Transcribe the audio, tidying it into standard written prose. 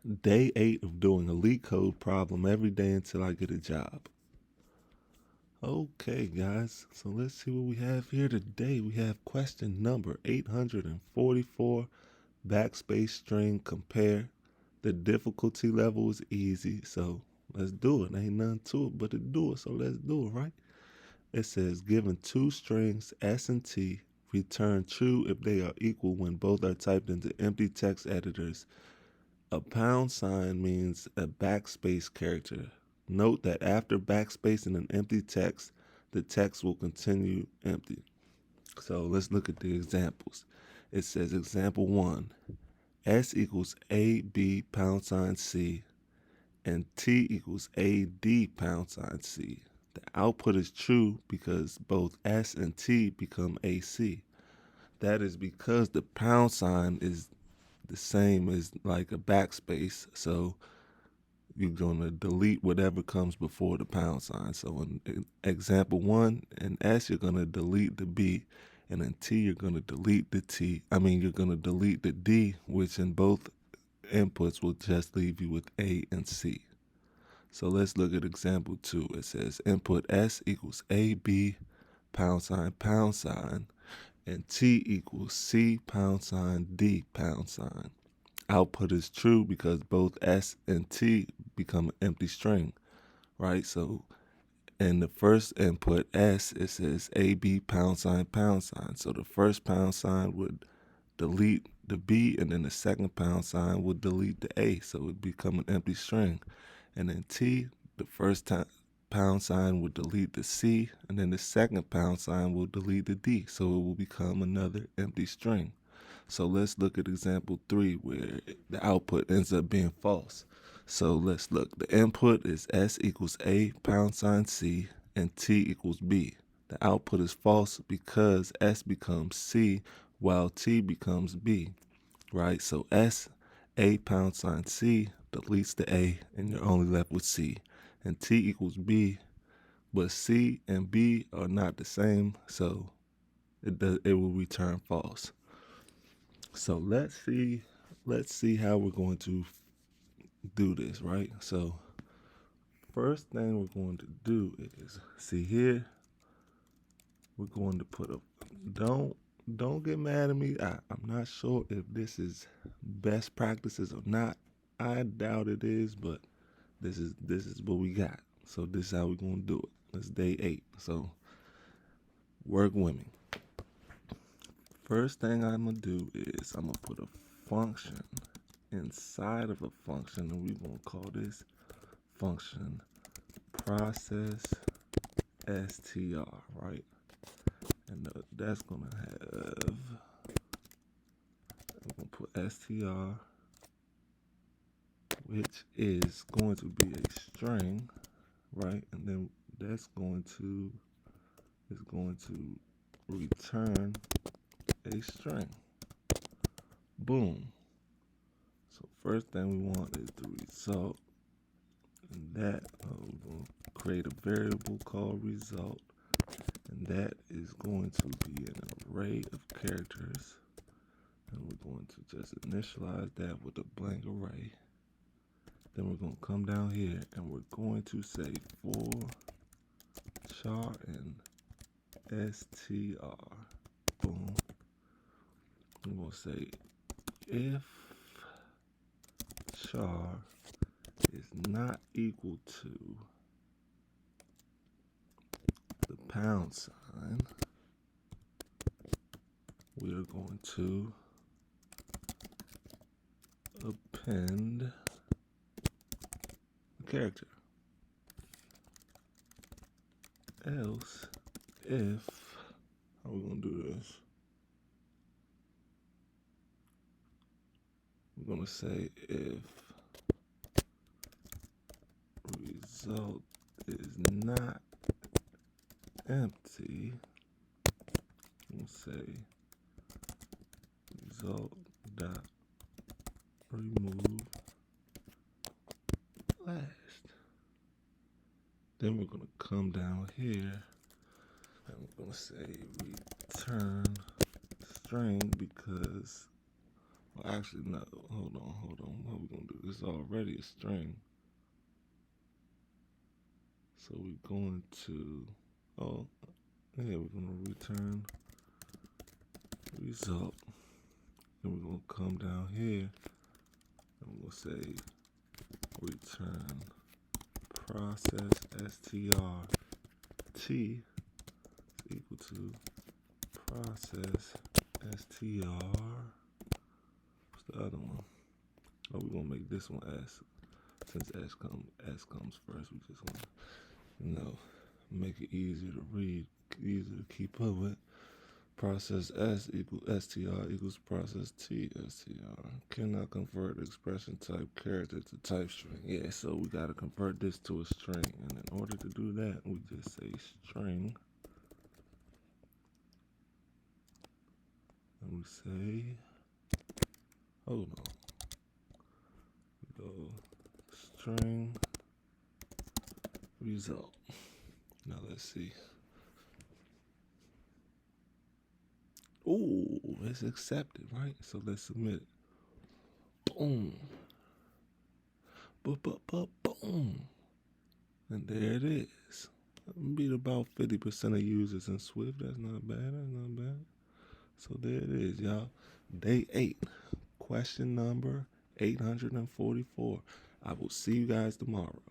Day 8 of doing a LeetCode problem every day until I get a job. Okay, guys, so let's see what we have here today. We have question number 844, backspace string compare. The difficulty level is easy, so let's do it. Ain't nothing to it but to do it, so let's do it, right? It says, given two strings S and T, return true if they are equal when both are typed into empty text editors. A pound sign means a backspace character. Note that after backspace in an empty text, the text will continue empty. So let's look at the examples. It says example 1, S equals AB pound sign C and T equals AD pound sign C. The output is true because both S and T become AC. That is because the pound sign is the same as like a backspace, so you're going to delete whatever comes before the pound sign. So in example 1, in S, you're going to delete the B, and in T, you're going to delete the you're going to delete the D, which in both inputs will just leave you with A and C. So let's look at example 2. It says input S equals AB pound sign, and T equals C pound sign D pound sign. Output is true because both S and T become an empty string, right? So in the first input S, it says AB pound sign. So the first pound sign would delete the B, and then the second pound sign would delete the A, so it would become an empty string. And then T, the first pound sign would delete the C, and then the second pound sign will delete the D, so it will become another empty string. So let's look at example 3 where the output ends up being false. So let's look. The input is S equals A pound sign C and T equals B. The output is false because S becomes C while T becomes B, right? So S, A pound sign C deletes the A and you're only left with C. And T equals B, but C and B are not the same, so it will return false. So let's see how we're going to do this, right? So first thing we're going to do is, see here, we're going to put a, don't get mad at me. I'm not sure if this is best practices or not. I doubt it is, but this is what we got. So this is how we're gonna do it. It's day 8. So work with me. First thing I'm gonna do is I'm gonna put a function inside of a function, and we're gonna call this function process str, right? And that's gonna have, I'm gonna put str, which is going to be a string, right? And then that's going to return a string. Boom. So first thing we want is the result, and that we're going to create a variable called result, and that is going to be an array of characters, and we're going to just initialize that with a blank array. Then we're going to come down here and we're going to say for char and str. Boom. We're going to say if char is not equal to the pound sign, we are going to append the character. Else, if, how are we going to do this? We're going to say if result is not empty, we'll say result dot remove last. Then we're going to come down here and we're going to say return string because Well, actually, no. Hold on. What are we gonna do? This is already a string. So we're going to, oh, yeah, we're gonna return result. And we're gonna come down here and we're gonna say return process strt is equal to process str. What's the other one? Oh, we're gonna make this one s. Since s comes first, we just wanna, make it easier to read, easier to keep up with. Process s equals str equals process t str. Cannot convert expression type character to type string. Yeah, so we gotta convert this to a string, and in order to do that, we just say string. And we say, hold on. We go string result. Now let's see. Ooh, it's accepted, right? So let's submit it. Boom. Boom. And there it is. Beat about 50% of users in Swift. That's not bad. So there it is, y'all. Day 8. Question number 844. I will see you guys tomorrow.